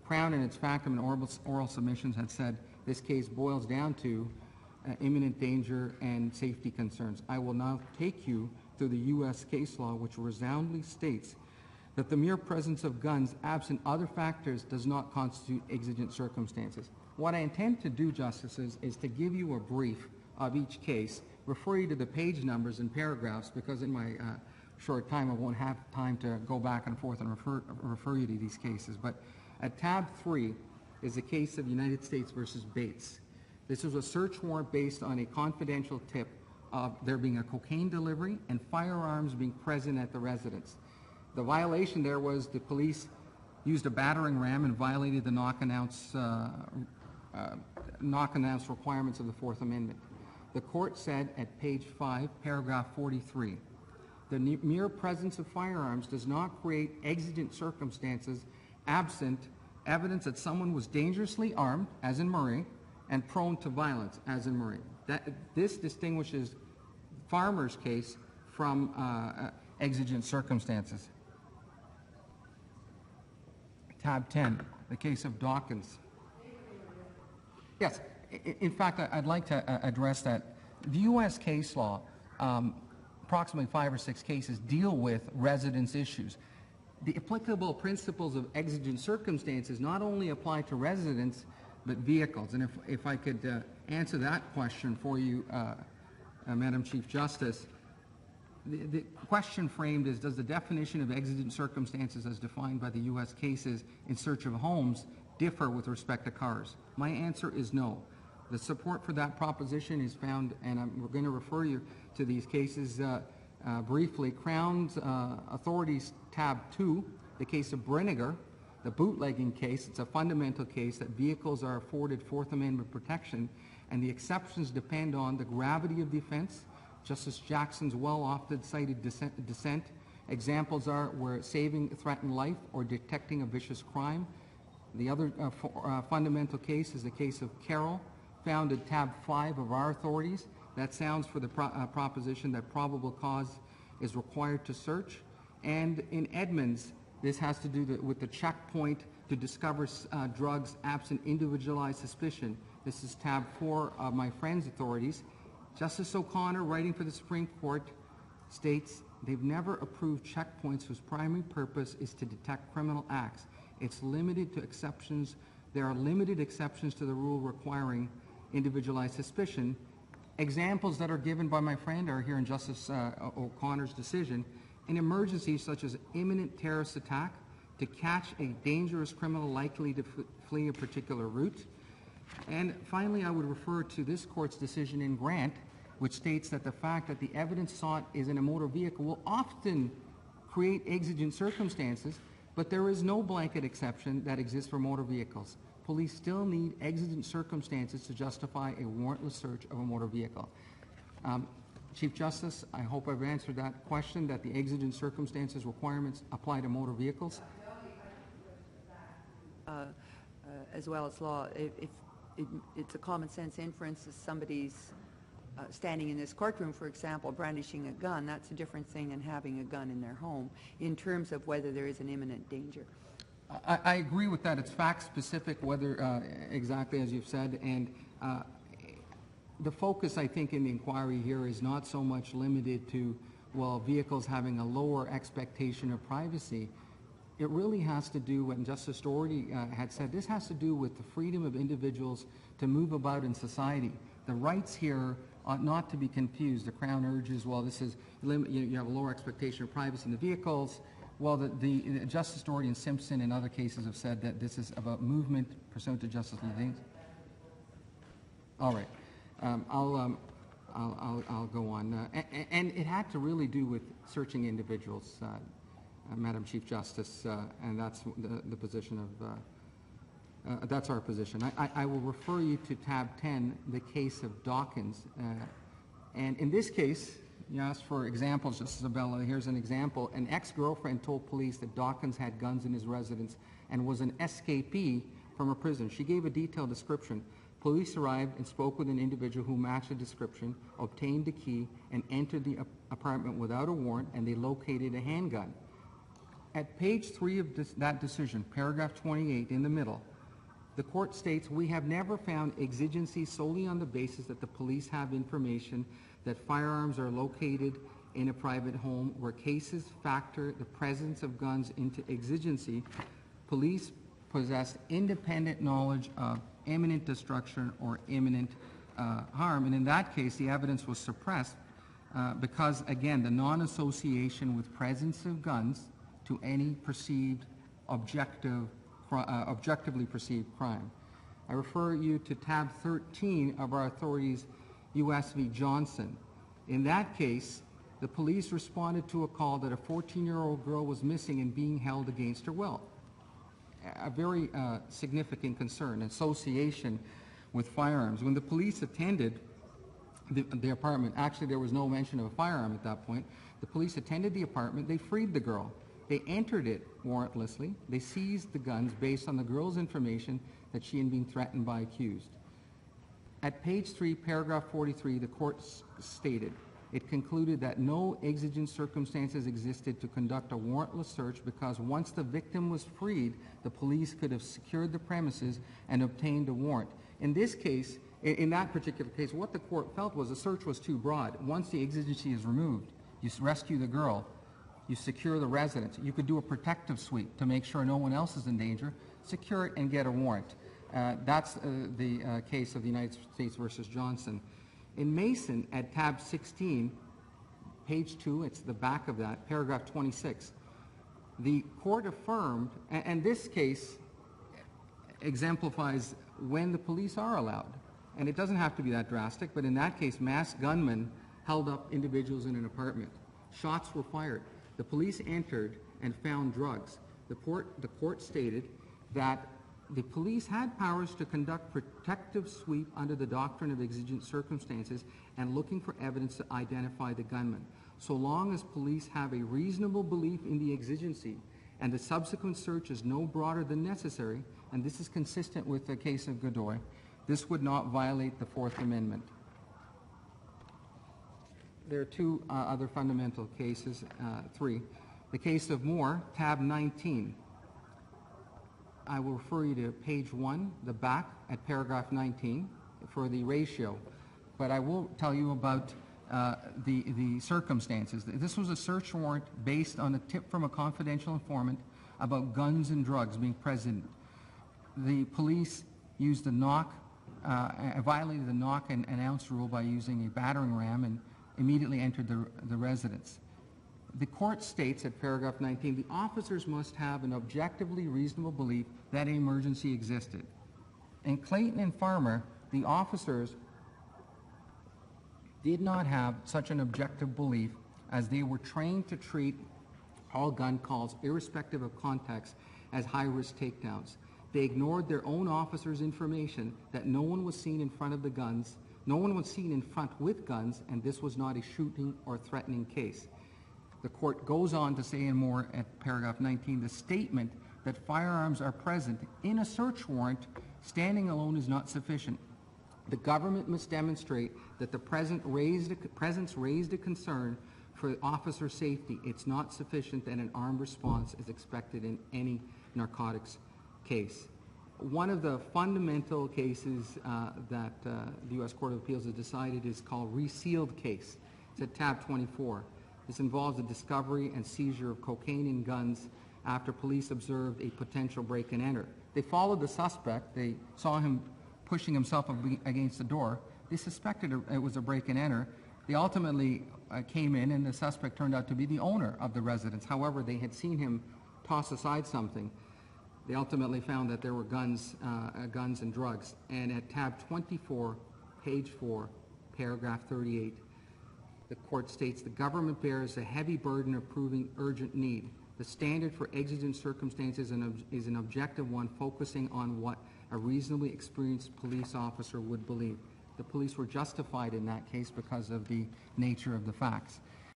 Crown in its factum and oral submissions had said this case boils down to imminent danger and safety concerns. I will now take you through the U.S. case law, which resoundingly states that the mere presence of guns, absent other factors, does not constitute exigent circumstances. What I intend to do, Justices, is to give you a brief of each case, refer you to the page numbers and paragraphs, because in my short time I won't have time to go back and forth and refer you to these cases. But at tab 3 is the case of United States versus Bates. This was a search warrant based on a confidential tip of there being a cocaine delivery and firearms being present at the residence. The violation there was the police used a battering ram and violated the knock-announce requirements of the Fourth Amendment. The court said at page 5, paragraph 43, the mere presence of firearms does not create exigent circumstances absent evidence that someone was dangerously armed, as in Murray, and prone to violence, as in Murray. This distinguishes Farmer's case from exigent circumstances. Tab 10, the case of Dawkins. Yes, in fact, I'd like to address that. The U.S. case law, approximately 5 or 6 cases, deal with residence issues. The applicable principles of exigent circumstances not only apply to residents, but vehicles. And if I could answer that question for you, Madam Chief Justice, the question framed is, does the definition of exigent circumstances as defined by the U.S. cases in search of homes differ with respect to cars? My answer is no. The support for that proposition is found, and we're going to refer you to these cases briefly. Crown's authorities, tab 2, the case of Brinegar, the bootlegging case. It's a fundamental case that vehicles are afforded Fourth Amendment protection, and the exceptions depend on the gravity of the offense. Justice Jackson's well-often cited dissent. Examples are where saving a threatened life or detecting a vicious crime. The other fundamental case is the case of Carroll, found in tab 5 of our authorities. That sounds for the proposition that probable cause is required to search. And in Edmonds, this has to do with the checkpoint to discover drugs absent individualized suspicion. This is tab 4 of my friend's authorities. Justice O'Connor, writing for the Supreme Court, states they've never approved checkpoints whose primary purpose is to detect criminal acts. It's limited to exceptions. There are limited exceptions to the rule requiring individualized suspicion. Examples that are given by my friend are here in Justice O'Connor's decision. In emergencies such as imminent terrorist attack, to catch a dangerous criminal likely to flee a particular route. And finally, I would refer to this court's decision in Grant, which states that the fact that the evidence sought is in a motor vehicle will often create exigent circumstances, but there is no blanket exception that exists for motor vehicles. Police still need exigent circumstances to justify a warrantless search of a motor vehicle. Chief Justice, I hope I've answered that question, that the exigent circumstances requirements apply to motor vehicles. As well as law, if it's a common sense inference, if somebody's standing in this courtroom, for example, brandishing a gun, that's a different thing than having a gun in their home in terms of whether there is an imminent danger. I agree with that. It's fact-specific, whether exactly as you've said, and the focus, I think, in the inquiry here is not so much limited to, well, vehicles having a lower expectation of privacy. It really has to do, and Justice Doherty had said, this has to do with the freedom of individuals to move about in society. The rights here ought not to be confused. The Crown urges, well, this is, you have a lower expectation of privacy in the vehicles. Well, the Justice Doherty and Simpson and other cases have said that this is about movement pursuant to Justice Levine. All right, I'll go on, and it had to really do with searching individuals, Madam Chief Justice, and that's the position of. That's our position. I will refer you to tab 10, the case of Dawkins, and in this case. You asked for examples, Justice Isabella. Here's an example. An ex-girlfriend told police that Dawkins had guns in his residence and was an escapee from a prison. She gave a detailed description. Police arrived and spoke with an individual who matched the description, obtained the key, and entered the apartment without a warrant, and they located a handgun. At page 3 of that decision, paragraph 28 in the middle, the court states, we have never found exigency solely on the basis that the police have information that firearms are located in a private home where cases factor the presence of guns into exigency. Police possess independent knowledge of imminent destruction or imminent harm. And in that case, the evidence was suppressed because, again, the non-association with presence of guns to any perceived objectively perceived crime. I refer you to tab 13 of our authorities, U.S. v. Johnson. In that case, the police responded to a call that a 14-year-old girl was missing and being held against her will. A very significant concern, association with firearms. When the police attended the apartment, actually there was no mention of a firearm at that point, the police attended the apartment, they freed the girl. They entered it warrantlessly. They seized the guns based on the girl's information that she had been threatened by accused. At page 3, paragraph 43, the court stated, it concluded that no exigent circumstances existed to conduct a warrantless search because once the victim was freed, the police could have secured the premises and obtained a warrant. In this case, in that particular case, what the court felt was the search was too broad. Once the exigency is removed, you rescue the girl, you secure the residence. You could do a protective sweep to make sure no one else is in danger, secure it, and get a warrant. That's the case of the United States versus Johnson. In Mason, at tab 16, page 2, it's the back of that, paragraph 26, the court affirmed, and this case exemplifies when the police are allowed. And it doesn't have to be that drastic, but in that case, masked gunmen held up individuals in an apartment. Shots were fired. The police entered and found drugs. The court stated that the police had powers to conduct protective sweep under the doctrine of exigent circumstances and looking for evidence to identify the gunman. So long as police have a reasonable belief in the exigency and the subsequent search is no broader than necessary, and this is consistent with the case of Godoy, this would not violate the Fourth Amendment. There are two other fundamental cases, three. The case of Moore, tab 19. I will refer you to page 1, the back, at paragraph 19 for the ratio. But I will tell you about the circumstances. This was a search warrant based on a tip from a confidential informant about guns and drugs being present. The police used a knock, violated the knock and announce rule by using a battering ram and immediately entered the residence. The court states at paragraph 19, the officers must have an objectively reasonable belief that an emergency existed. In Clayton and Farmer, the officers did not have such an objective belief as they were trained to treat all gun calls, irrespective of context, as high-risk takedowns. They ignored their own officers' information that no one was seen in front of the guns, no one was seen in front with guns, and this was not a shooting or threatening case. The court goes on to say in Moore at paragraph 19, the statement that firearms are present in a search warrant standing alone is not sufficient. The government must demonstrate that the presence raised a concern for officer safety. It's not sufficient that an armed response is expected in any narcotics case. One of the fundamental cases that the U.S. Court of Appeals has decided is called resealed case. It's at tab 24. This involves the discovery and seizure of cocaine and guns after police observed a potential break and enter. They followed the suspect. They saw him pushing himself against the door. They suspected it was a break and enter. They ultimately came in, and the suspect turned out to be the owner of the residence. However, they had seen him toss aside something. They ultimately found that there were guns and drugs. And at tab 24, page 4, paragraph 38, the court states the government bears a heavy burden of proving urgent need. The standard for exigent circumstances is an objective one, focusing on what a reasonably experienced police officer would believe. The police were justified in that case because of the nature of the facts.